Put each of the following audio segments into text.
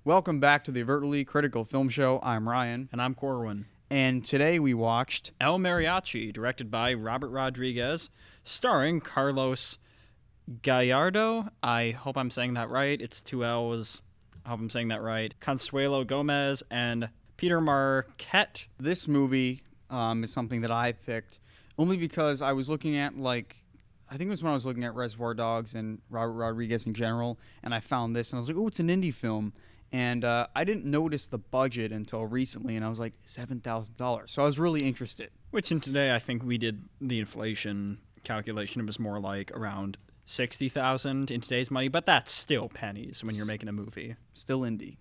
Welcome back to the Overtly Critical Film Show. I'm Ryan. And I'm Corwin. And today we watched El Mariachi, directed by Robert Rodriguez, starring Carlos Gallardo. I hope I'm saying that right. It's 2 L's. I hope I'm saying that right. Consuelo Gomez and Peter Marquette. This movie is something that I picked only because I was looking at, I think it was when I was looking at Reservoir Dogs and Robert Rodriguez in general, and I found this, and I was like, oh, it's an indie film. And I didn't notice the budget until recently, and I was like, $7,000. So I was really interested. Which in today, I think we did the inflation calculation. It was more like around $60,000 in today's money, but that's still pennies when you're making a movie. Still indie.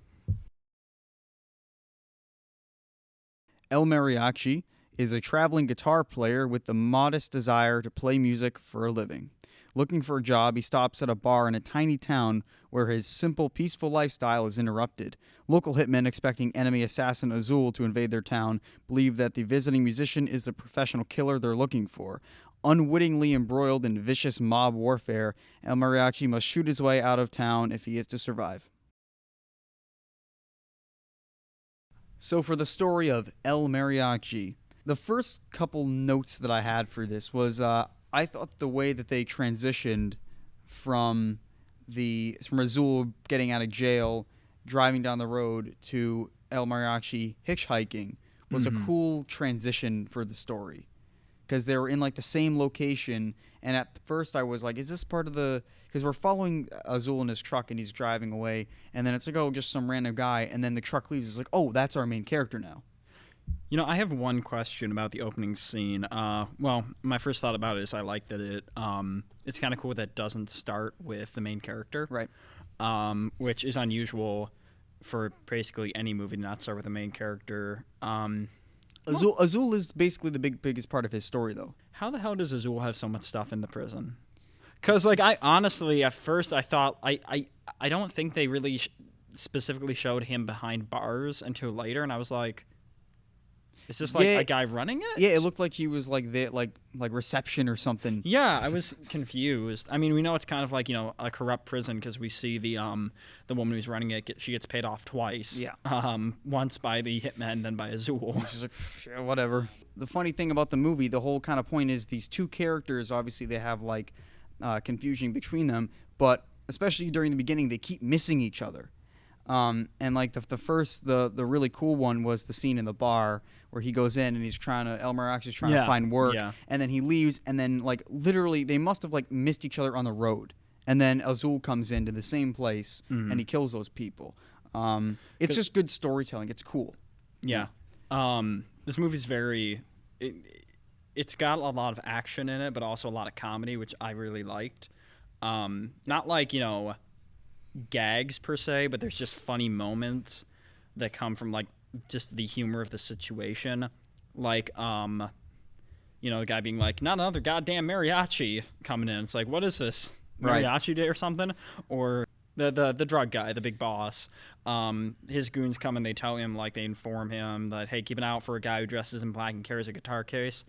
El Mariachi is a traveling guitar player with the modest desire to play music for a living. Looking for a job, he stops at a bar in a tiny town where his simple, peaceful lifestyle is interrupted. Local hitmen, expecting enemy assassin Azul to invade their town, believe that the visiting musician is the professional killer they're looking for. Unwittingly embroiled in vicious mob warfare, El Mariachi must shoot his way out of town if he is to survive. So for the story of El Mariachi, the first couple notes that I had for this was I thought the way that they transitioned from Azul getting out of jail, driving down the road, to El Mariachi hitchhiking was a cool transition for the story. Because they were in the same location, and at first I was like, is this part of the... Because we're following Azul in his truck, and he's driving away, and then it's like, oh, just some random guy, and then the truck leaves. It's like, oh, that's our main character now. You know, I have one question about the opening scene. Well, my first thought about it is I like that it's kind of cool that it doesn't start with the main character. Right. Which is unusual for basically any movie to not start with the main character. Azul is basically the biggest part of his story, though. How the hell does Azul have so much stuff in the prison? Because, I honestly, at first, I thought, I don't think they really specifically showed him behind bars until later, and I was like, is this a guy running it? Yeah, it looked like he was there, like reception or something. Yeah, I was confused. I mean, we know it's kind of a corrupt prison because we see the woman who's running it. She gets paid off twice. Yeah. Once by the hitman, then by Azul. She's like, yeah, whatever. The funny thing about the movie, the whole kind of point is these two characters. Obviously, they have confusion between them, but especially during the beginning, they keep missing each other. And the really cool one was the scene in the bar where he goes in and El Mariachi's trying to find work, and then he leaves, and then literally they must have missed each other on the road, and then Azul comes into the same place and he kills those people. It's just good storytelling. It's cool. Yeah. This movie's it's got a lot of action in it, but also a lot of comedy, which I really liked. Not gags per se, but there's just funny moments that come from just the humor of the situation, the guy being like, not another goddamn mariachi coming in. It's like, what is this, mariachi day or something? Or the drug guy, the big boss, his goons come and they tell him, they inform him that, hey, keep an eye out for a guy who dresses in black and carries a guitar case.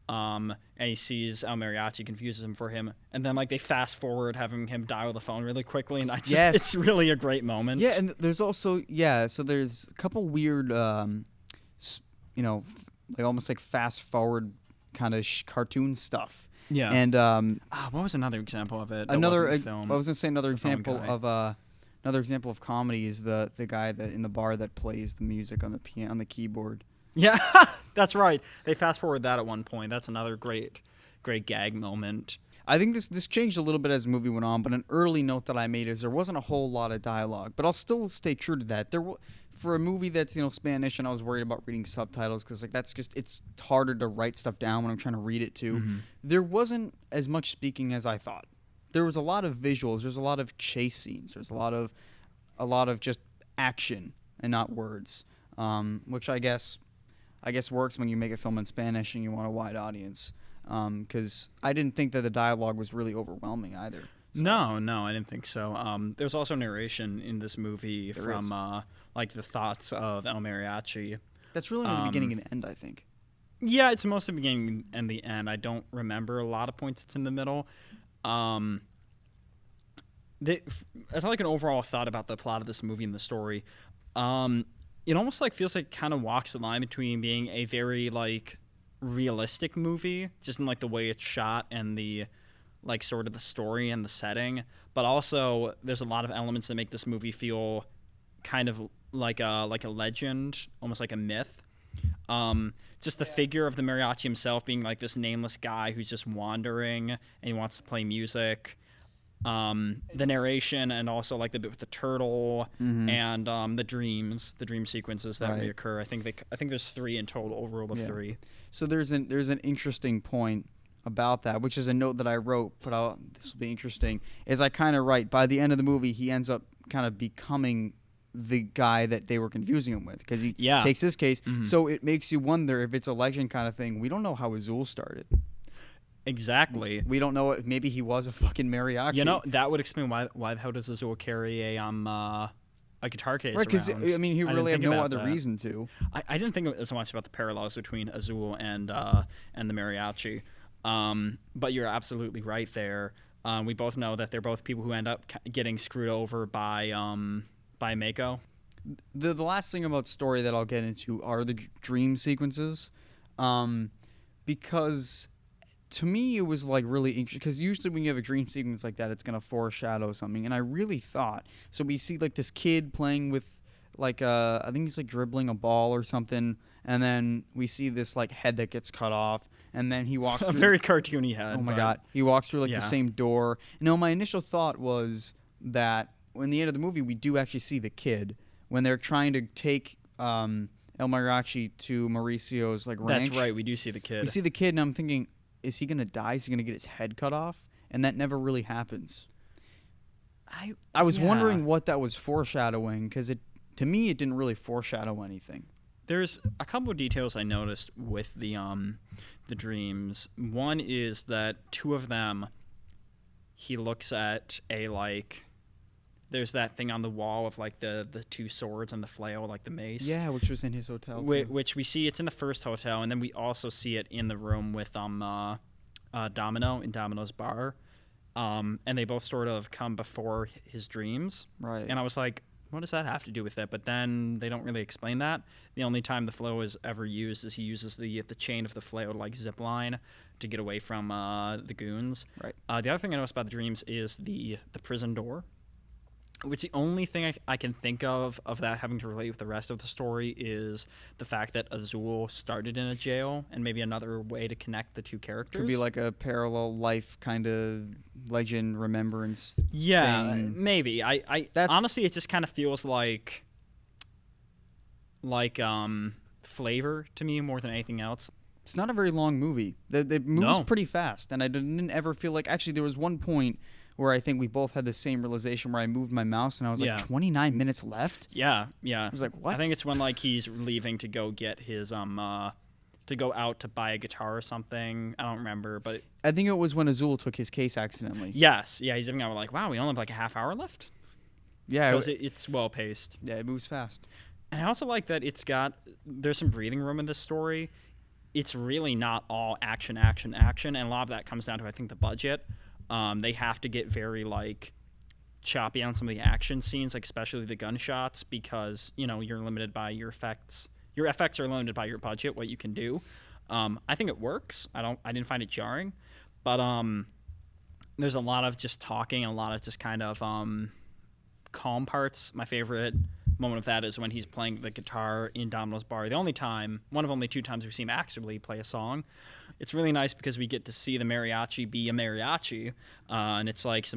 And he sees El Mariachi, confuses him for him, and then they fast forward having him dial the phone really quickly, and it's really a great moment. Yeah, and there's also so there's a couple weird, almost fast forward kind of cartoon stuff. Yeah, and what was another example of it? Another film? I was gonna say another example of comedy is the guy that in the bar that plays the music on the piano on the keyboard. Yeah, that's right. They fast forward that at one point. That's another great gag moment. I think this changed a little bit as the movie went on, but an early note that I made is there wasn't a whole lot of dialogue, but I'll still stay true to that. For a movie that's Spanish, and I was worried about reading subtitles because it's harder to write stuff down when I'm trying to read it too. Mm-hmm. There wasn't as much speaking as I thought. There was a lot of visuals. There's a lot of chase scenes. There's a lot of just action and not words, which I guess works when you make a film in Spanish and you want a wide audience. Because I didn't think that the dialogue was really overwhelming either. So. No, I didn't think so. There's also narration in this movie from the thoughts of El Mariachi. That's really the beginning and the end, I think. Yeah, it's mostly the beginning and the end. I don't remember a lot of points. It's in the middle. as like an overall thought about the plot of this movie and the story, it almost like feels like kind of walks the line between being a very like realistic movie, just in like the way it's shot and the like sort of the story and the setting, but also there's a lot of elements that make this movie feel kind of like a legend, almost like a myth. Just the figure of the mariachi himself being like this nameless guy who's just wandering and he wants to play music. The narration and also like the bit with the turtle and the dream sequences that reoccur. I think there's 3 in total, rule of 3. So there's an interesting point about that, which is a note that I wrote, but this will be interesting, is I kind of write, by the end of the movie, he ends up kind of becoming the guy that they were confusing him with, because he takes his case. So it makes you wonder if it's a legend kind of thing. We don't know how Azul started. Exactly. We don't know. Maybe he was a fucking mariachi. You know, that would explain why the hell does Azul carry a guitar case right, because, around? I mean, he really had no other reason to. I didn't think as much about the parallels between Azul and the mariachi. But you're absolutely right there. We both know that they're both people who end up getting screwed over by Mako. The last thing about story that I'll get into are the dream sequences, because to me it was like really interesting, because usually when you have a dream sequence like that, it's going to foreshadow something, and I really thought, so we see like this kid playing with like I think he's like dribbling a ball or something, and then we see this like head that gets cut off, and then he walks a very cartoony head. Oh my god. He walks through like the same door. My initial thought was that in the end of the movie we do actually see the kid when they're trying to take El Mariachi to Mauricio's like ranch. That's right, we do see the kid. We see the kid, and I'm thinking, is he gonna die? Is he gonna get his head cut off? And that never really happens. I was wondering what that was foreshadowing, because to me it didn't really foreshadow anything. There's a couple of details I noticed with the dreams. One is that 2 of them, he looks at a like. There's that thing on the wall of like the 2 swords and the flail, like the mace. Yeah, which was in his hotel. Which we see, it's in the first hotel, and then we also see it in the room with Domino in Domino's bar, and they both sort of come before his dreams. Right. And I was like, what does that have to do with it? But then they don't really explain that. The only time the flail is ever used is he uses the chain of the flail to like zip line to get away from the goons. Right. The other thing I noticed about the dreams is the prison door, which the only thing I can think of that having to relate with the rest of the story is the fact that Azul started in a jail, and maybe another way to connect the 2 characters. Could be like a parallel life kind of legend remembrance thing. Maybe. I honestly, it just kind of feels like flavor to me more than anything else. It's not a very long movie. It moves pretty fast, and I didn't ever feel like... Actually, there was one point where I think we both had the same realization where I moved my mouse and I was like, 29 minutes left? Yeah. I was like, what? I think it's when like he's leaving to go get his to go out to buy a guitar or something. I don't remember, but I think it was when Azul took his case accidentally. Yes. Yeah, he's leaving out, we're like, wow, we only have like a half hour left. Yeah. Because it's well paced. Yeah, it moves fast. And I also like that there's some breathing room in this story. It's really not all action, and a lot of that comes down to, I think, the budget. They have to get very like choppy on some of the action scenes, like especially the gunshots, because you're limited by your effects. Your effects are limited by your budget, what you can do. I think it works. I didn't find it jarring, but there's a lot of just talking and a lot of just kind of calm parts. My favorite moment of that is when he's playing the guitar in Domino's bar. One of only 2 times we've seen him actually play a song. It's really nice because we get to see the mariachi be a mariachi, and it's like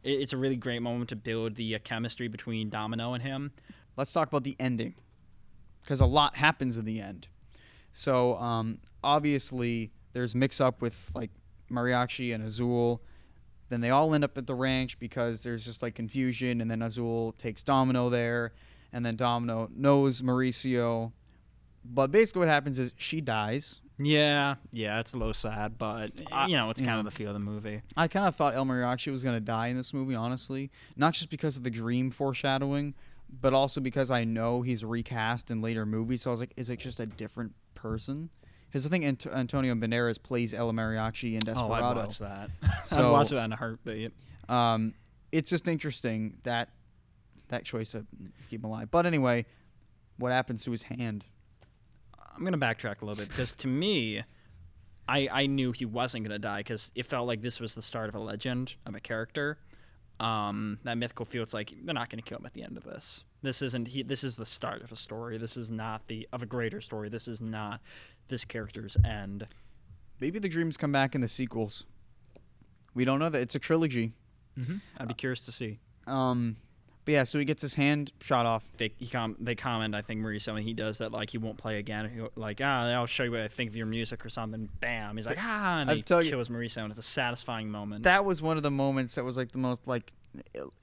it's a really great moment to build the chemistry between Domino and him. Let's talk about the ending, because a lot happens in the end. So obviously there's mix-up with like Mariachi and Azul. Then they all end up at the ranch because there's just like confusion, and then Azul takes Domino there, and then Domino knows Mauricio. But basically what happens is she dies. Yeah, it's a little sad, but it's kind of the feel of the movie. I kind of thought El Mariachi was going to die in this movie, honestly. Not just because of the dream foreshadowing, but also because I know he's recast in later movies. So I was like, is it just a different person? Because I think Antonio Banderas plays El Mariachi in Desperado. Oh, I'd watch that. So, I'd watch that in a heartbeat. it's just interesting that choice to keep him alive. But anyway, what happens to his hand? I'm going to backtrack a little bit because to me, I knew he wasn't going to die because it felt like this was the start of a legend of a character. That mythical feel. It's like they're not going to kill him at the end of this. This isn't. This is the start of a story. This is not of a greater story. This is not this character's end. Maybe the dreams come back in the sequels. We don't know that. It's a trilogy. Mm-hmm. I'd be curious to see. But yeah, so he gets his hand shot off. They comment, I think, Mauricio, when he does that, like, he won't play again. He'll, like, I'll show you what I think of your music or something. Bam. He's like, and he kills Mauricio, and it's a satisfying moment. That was one of the moments that was, like, the most, like,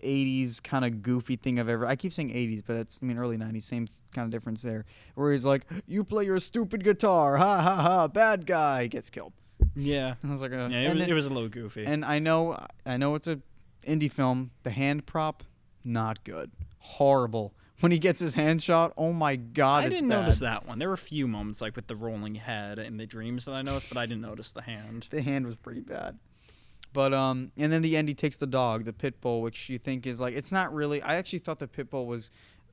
80s kind of goofy thing I've ever... I keep saying 80s, but it's, early 90s. Same kind of difference there. Where he's like, you play your stupid guitar. Ha, ha, ha. Bad guy. Gets killed. Yeah. I was like... it was a little goofy. And I know it's a indie film. The hand prop... not good. Horrible. When he gets his hand shot, oh my God, it's bad. I didn't notice that one. There were a few moments like with the rolling head and the dreams that I noticed, but I didn't notice the hand. The hand was pretty bad. But and then the end he takes the dog, the pit bull, which you think is like, it's not really. I actually thought the pit bull was,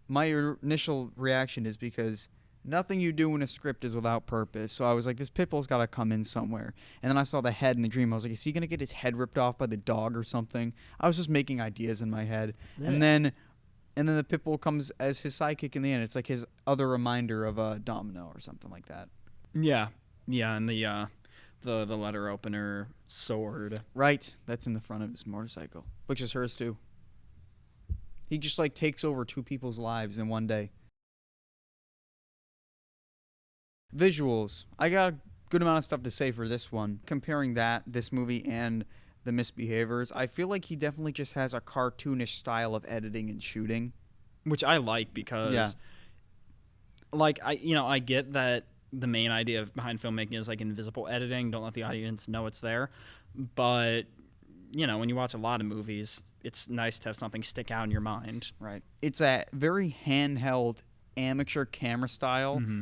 my initial reaction is because nothing you do in a script is without purpose. So I was like, this pit bull's got to come in somewhere. And then I saw the head in the dream. I was like, is he going to get his head ripped off by the dog or something? I was just making ideas in my head. Yeah. And then the pit bull comes as his sidekick in the end. It's like his other reminder of a Domino or something like that. Yeah. Yeah, and the letter opener sword. Right. That's in the front of his motorcycle, which is hers too. He just like takes over two people's lives in one day. Visuals. I got a good amount of stuff to say for this one. Comparing this movie, and The Misbehaviors, I feel like he definitely just has a cartoonish style of editing and shooting. Which I like because, like, I get that the main idea behind filmmaking is, like, invisible editing. Don't let the audience know it's there. But, when you watch a lot of movies, it's nice to have something stick out in your mind. Right. It's a very handheld, amateur camera style. Mm-hmm.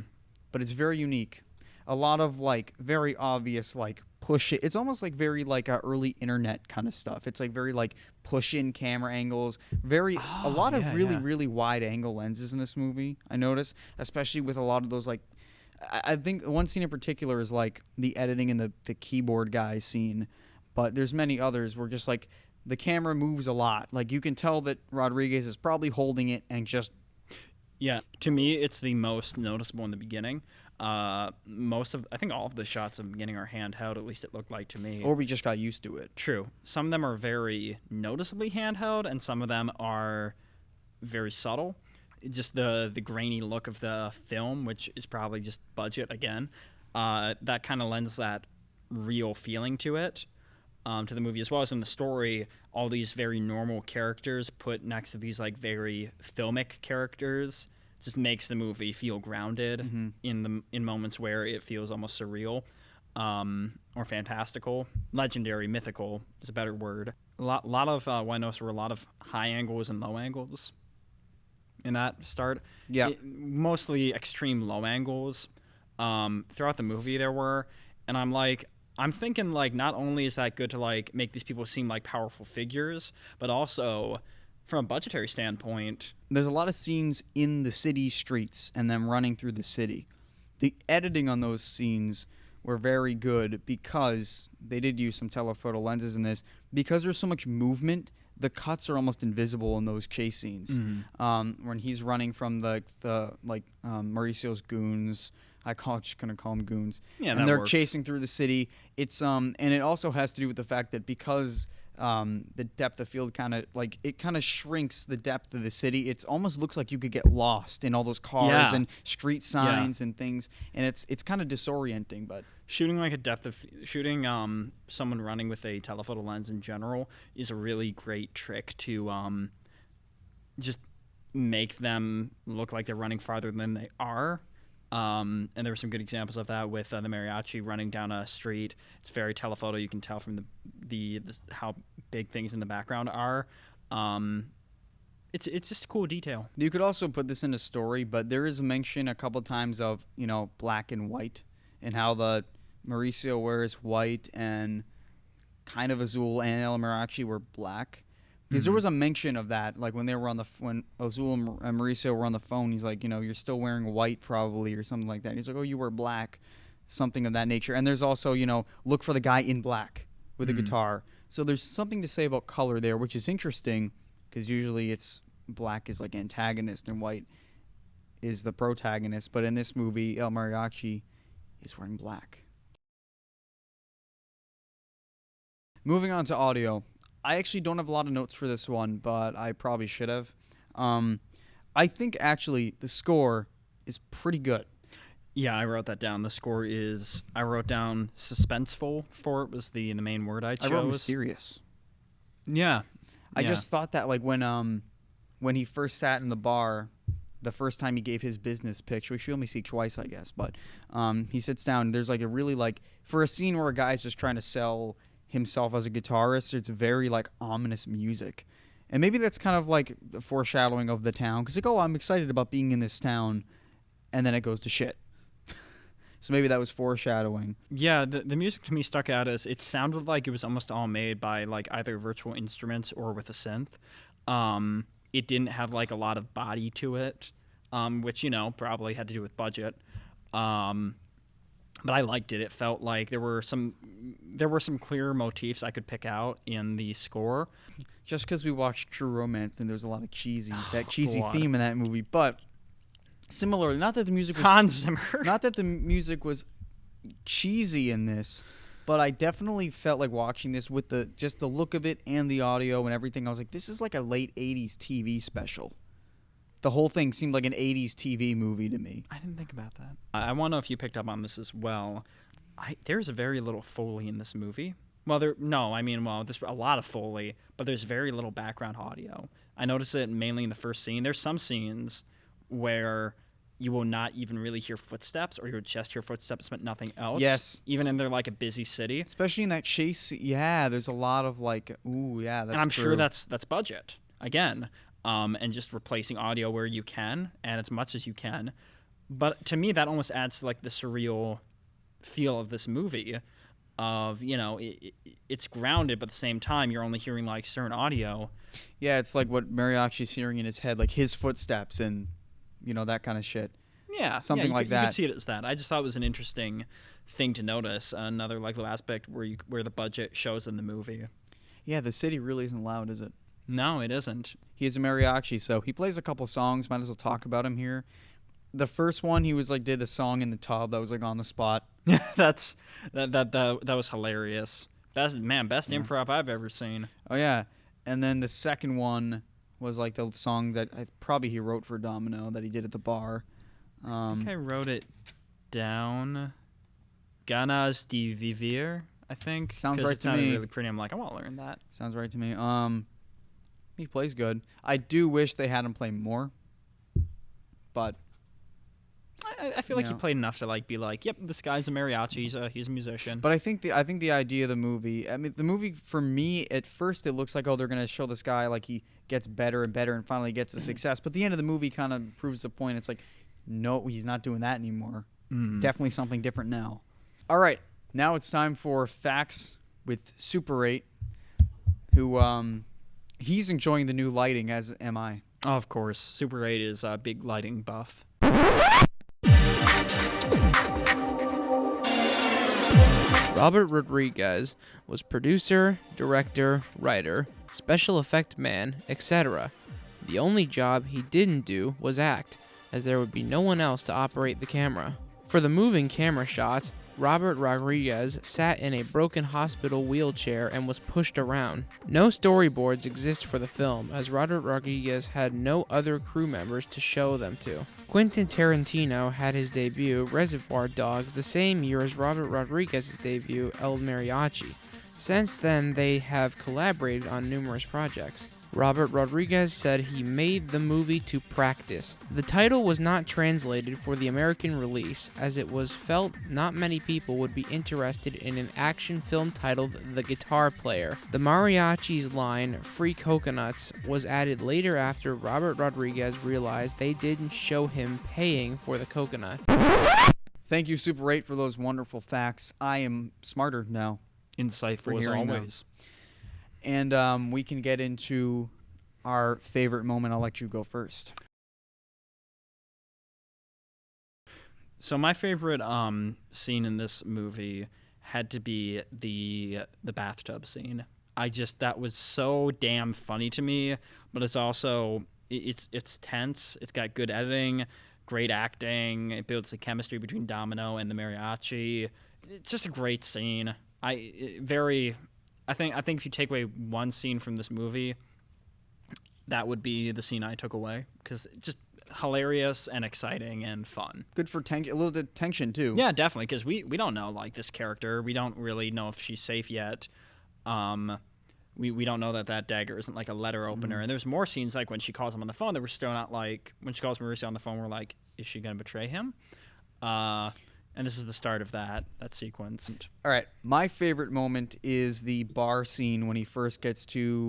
But it's very unique. A lot of like very obvious like push it. It's almost like very like early internet kind of stuff. It's like very like push in camera angles. A lot of really wide angle lenses in this movie. I noticed, especially with a lot of those like. I think one scene in particular is like the editing in the keyboard guy scene, but there's many others where just like the camera moves a lot. Like you can tell that Rodriguez is probably holding it and just. Yeah, to me, it's the most noticeable in the beginning. I think all of the shots of the beginning are handheld, at least it looked like to me. Or we just got used to it. True. Some of them are very noticeably handheld, and some of them are very subtle. Just the grainy look of the film, which is probably just budget again, that kind of lends that real feeling to it. To the movie, as well as in the story, all these very normal characters put next to these like very filmic characters just makes the movie feel grounded in moments where it feels almost surreal or fantastical. Legendary, mythical is a better word. A lot of what I noticed were a lot of high angles and low angles in that start. Yeah, mostly extreme low angles throughout the movie there were, and I'm thinking, like, not only is that good to, like, make these people seem like powerful figures, but also, from a budgetary standpoint... There's a lot of scenes in the city streets and them running through the city. The editing on those scenes were very good because they did use some telephoto lenses in this. Because there's so much movement, the cuts are almost invisible in those chase scenes. Mm-hmm. When he's running from Mauricio's goons... just gonna call them goons. Yeah, and they're works. Chasing through the city. It's and it also has to do with the fact that because the depth of field kind of shrinks the depth of the city. It almost looks like you could get lost in all those cars and street signs and things, and it's kind of disorienting. But shooting someone running with a telephoto lens in general is a really great trick to just make them look like they're running farther than they are. And there were some good examples of that with the Mariachi running down a street. It's very telephoto. You can tell from the how big things in the background are. It's just a cool detail. You could also put this in a story, but there is a mention a couple times of black and white, and how the Mauricio wears white and kind of azul, and El Mariachi were black. Because there was a mention of that, like when they were on when Azul and Mauricio were on the phone. He's like, you're still wearing white probably or something like that. He's like, oh, you wear black, something of that nature. And there's also, look for the guy in black with a guitar. So there's something to say about color there, which is interesting because usually it's black is like antagonist and white is the protagonist. But in this movie, El Mariachi is wearing black. Moving on to audio. I actually don't have a lot of notes for this one, but I probably should have. I think actually the score is pretty good. Yeah, I wrote that down. The score is, I wrote down suspenseful for it was the main word I chose. I wrote mysterious. Yeah. I just thought that like when he first sat in the bar, the first time he gave his business pitch, which we only see twice, I guess, but he sits down. There's like a really like, for a scene where a guy's just trying to sell himself as a guitarist, it's very like ominous music. And maybe that's kind of like a foreshadowing of the town. Because like, oh, I'm excited about being in this town. And then it goes to shit. So maybe that was foreshadowing. Yeah, the music to me stuck out as it sounded like it was almost all made by like either virtual instruments or with a synth. It didn't have like a lot of body to it, which, probably had to do with budget. But I liked it. It felt like there were some clear motifs I could pick out in the score. Just because we watched True Romance and there's a lot of cheesy theme in that movie, but similarly, not that the music was Hans Zimmer. Not that the music was cheesy in this, but I definitely felt like watching this with just the look of it and the audio and everything. I was like, this is like a late 80s TV special. The whole thing seemed like an 80s TV movie to me. I didn't think about that. I want to know if you picked up on this as well. There's very little Foley in this movie. Well, there's a lot of Foley, but there's very little background audio. I noticed it mainly in the first scene. There's some scenes where you will not even really hear footsteps, or you'll just hear footsteps but nothing else. Yes. Even in they're like a busy city. Especially in that chase. Yeah, there's a lot of like, ooh, yeah, that's And I'm true. sure that's budget. Again. And just replacing audio where you can and as much as you can. But to me, that almost adds to like the surreal feel of this movie of, it's grounded, but at the same time, you're only hearing like certain audio. Yeah, it's like what Mariachi's hearing in his head, like his footsteps and, that kind of shit. Yeah. Something like that. You could see it as that. I just thought it was an interesting thing to notice. Another like little aspect where the budget shows in the movie. Yeah, the city really isn't loud, is it? No, it isn't. He is a mariachi, so he plays a couple songs. Might as well talk about him here. The first one, he was like did the song in the tub that was like on the spot. that was hilarious. Best improv I've ever seen. Oh yeah, and then the second one was like the song that probably he wrote for Domino that he did at the bar. I think I wrote it down. Ganas de vivir, I think. Sounds right to me. It sounded really pretty. I'm like, I want to learn that. Sounds right to me. He plays good. I do wish they had him play more, but I feel like he played enough to like be like, yep, this guy's a mariachi. He's a musician. But I think the idea of the movie. I mean, the movie for me at first it looks like, oh, they're gonna show this guy like he gets better and better and finally gets the success. But the end of the movie kind of proves the point. It's like, no, he's not doing that anymore. Definitely something different now. All right, now it's time for Facts with Super 8, who he's enjoying the new lighting, as am I. Oh, of course. Super 8 is a big lighting buff. Robert Rodriguez was producer, director, writer, special effect man, etc. The only job he didn't do was act, as there would be no one else to operate the camera. For the moving camera shots, Robert Rodriguez sat in a broken hospital wheelchair and was pushed around. No storyboards exist for the film, as Robert Rodriguez had no other crew members to show them to. Quentin Tarantino had his debut, Reservoir Dogs, the same year as Robert Rodriguez's debut, El Mariachi. Since then, they have collaborated on numerous projects. Robert Rodriguez said he made the movie to practice. The title was not translated for the American release, as it was felt not many people would be interested in an action film titled The Guitar Player. The mariachi's line, Free Coconuts, was added later after Robert Rodriguez realized they didn't show him paying for the coconut. Thank you, Super 8, for those wonderful facts. I am smarter now. Insightful as always. And we can get into our favorite moment. I'll let you go first. So my favorite scene in this movie had to be the bathtub scene. That was so damn funny to me, but it's also it's tense. It's got good editing, great acting. It builds the chemistry between Domino and the mariachi. It's just a great scene. I think if you take away one scene from this movie, that would be the scene I took away, because just hilarious and exciting and fun. Good for a little bit of tension too. Yeah, definitely, because we don't know like this character. We don't really know if she's safe yet. We don't know that dagger isn't like a letter opener. And there's more scenes like when she calls him on the phone that we're still not like, when she calls Mauricio on the phone, we're like, is she gonna betray him? And this is the start of that sequence. All right, my favorite moment is the bar scene when he first gets to,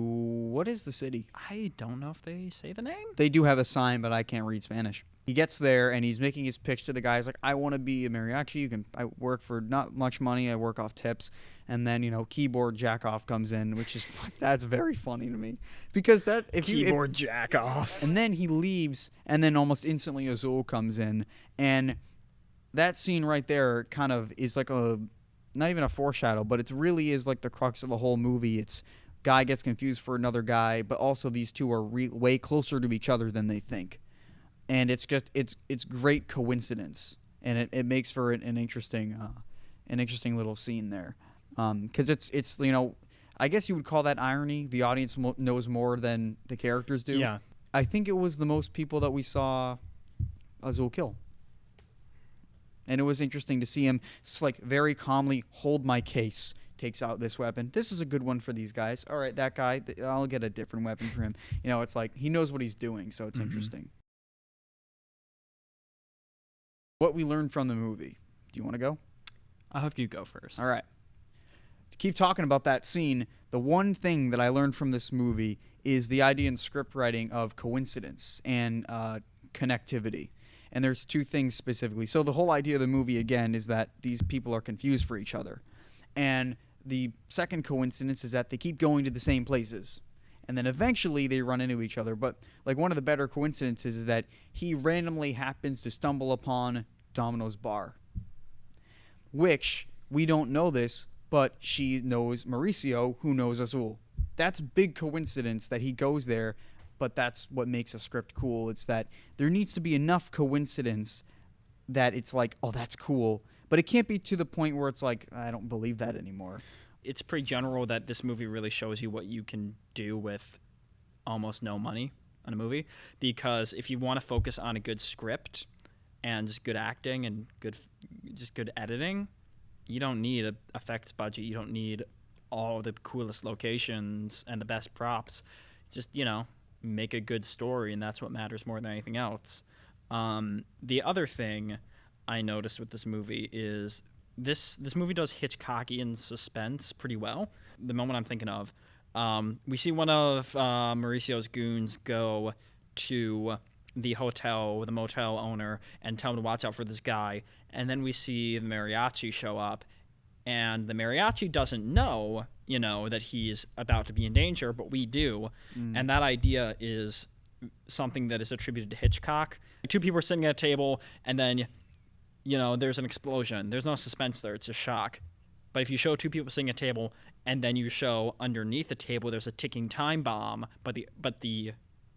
what is the city? I don't know if they say the name. They do have a sign, but I can't read Spanish. He gets there and he's making his pitch to the guy. He's like, I want to be a mariachi. I work for not much money. I work off tips. And then, keyboard jack-off comes in, which is, that's very funny to me. Because keyboard jack-off. And then he leaves, and then almost instantly Azul comes in. And that scene right there kind of is like not even a foreshadow, but it really is like the crux of the whole movie. It's guy gets confused for another guy, but also these two are way closer to each other than they think. And it's just it's great coincidence, and it makes for an interesting little scene there, because it's I guess you would call that irony. The audience knows more than the characters do. Yeah, I think it was the most people that we saw Azul kill. And it was interesting to see him very calmly hold my case, takes out this weapon. This is a good one for these guys. All right, that guy, I'll get a different weapon for him. It's like he knows what he's doing, so it's interesting. What we learned from the movie. Do you want to go? I'll have you go first. All right. To keep talking about that scene, the one thing that I learned from this movie is the idea in script writing of coincidence and connectivity. And there's two things specifically. So the whole idea of the movie, again, is that these people are confused for each other. And the second coincidence is that they keep going to the same places. And then eventually they run into each other. But one of the better coincidences is that he randomly happens to stumble upon Domino's bar. Which, we don't know this, but she knows Mauricio, who knows Azul. That's big coincidence that he goes there. But that's what makes a script cool. It's that there needs to be enough coincidence that it's like, oh, that's cool. But it can't be to the point where it's like, I don't believe that anymore. It's pretty general that this movie really shows you what you can do with almost no money on a movie. Because if you want to focus on a good script and just good acting and good editing, you don't need an effects budget. You don't need all the coolest locations and the best props. Just, make a good story, and that's what matters more than anything else. The other thing I noticed with this movie is this movie does Hitchcockian suspense pretty well. The moment I'm thinking of, we see one of Mauricio's goons go to the motel owner, and tell him to watch out for this guy, and then we see the mariachi show up, and the mariachi doesn't know that he's about to be in danger, but we do. And that idea is something that is attributed to Hitchcock. Two people are sitting at a table, and then, there's an explosion. There's no suspense there. It's a shock. But if you show two people sitting at a table, and then you show underneath the table there's a ticking time bomb, but the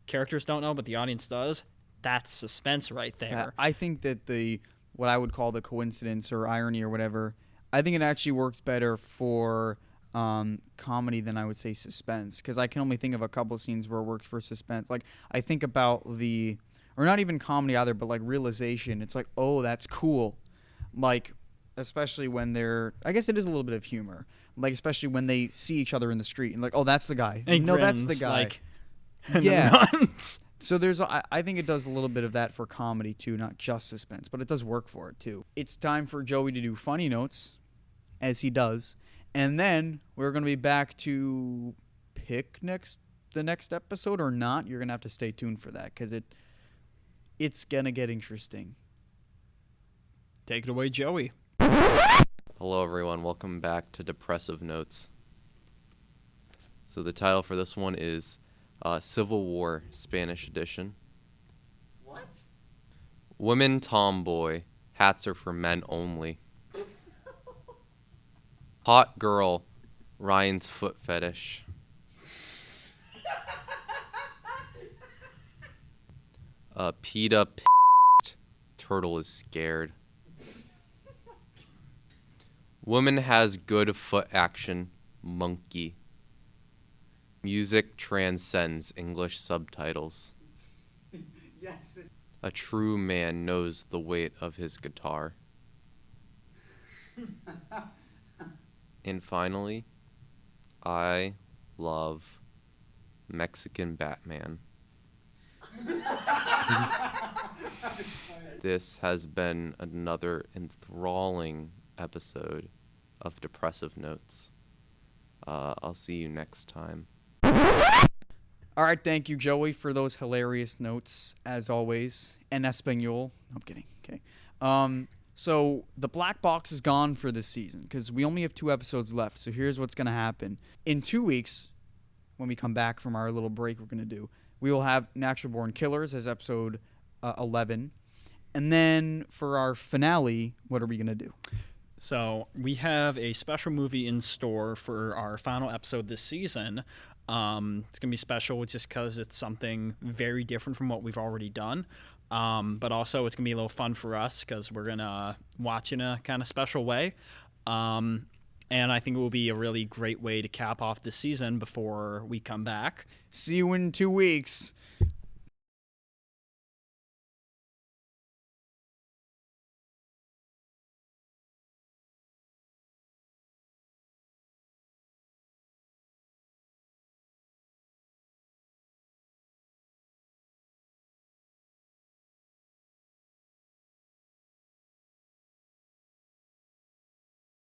characters don't know, but the audience does, that's suspense right there. I think that what I would call the coincidence or irony or whatever, I think it actually works better for comedy than I would say suspense, because I can only think of a couple of scenes where it works for suspense. I think about or not even comedy either, but realization. It's like, oh, that's cool. Especially when I guess it is a little bit of humor. Especially when they see each other in the street and oh, that's the guy. No, that's the guy. Yeah. So I think it does a little bit of that for comedy too, not just suspense, but it does work for it too. It's time for Joey to do funny notes, as he does. And then we're going to be back to pick the next episode or not. You're going to have to stay tuned for that, because it's going to get interesting. Take it away, Joey. Hello, everyone. Welcome back to Depressive Notes. So the title for this one is Civil War Spanish Edition. What? Women tomboy, hats are for men only. Hot girl, Ryan's foot fetish. PETA turtle is scared. Woman has good foot action, monkey. Music transcends English subtitles. Yes. A true man knows the weight of his guitar. And finally, I love Mexican Batman. This has been another enthralling episode of Depressive Notes. I'll see you next time. All right, thank you, Joey, for those hilarious notes, as always. En Espanol. I'm kidding. Okay. So the black box is gone for this season because we only have 2 episodes left. So here's what's going to happen. In 2 weeks, when we come back from our little break we're going to do, we will have Natural Born Killers as episode 11. And then for our finale, what are we going to do? So we have a special movie in store for our final episode this season. It's going to be special just because it's something very different from what we've already done. But also it's going to be a little fun for us because we're going to watch in a kind of special way. And I think it will be a really great way to cap off this season before we come back. See you in 2 weeks.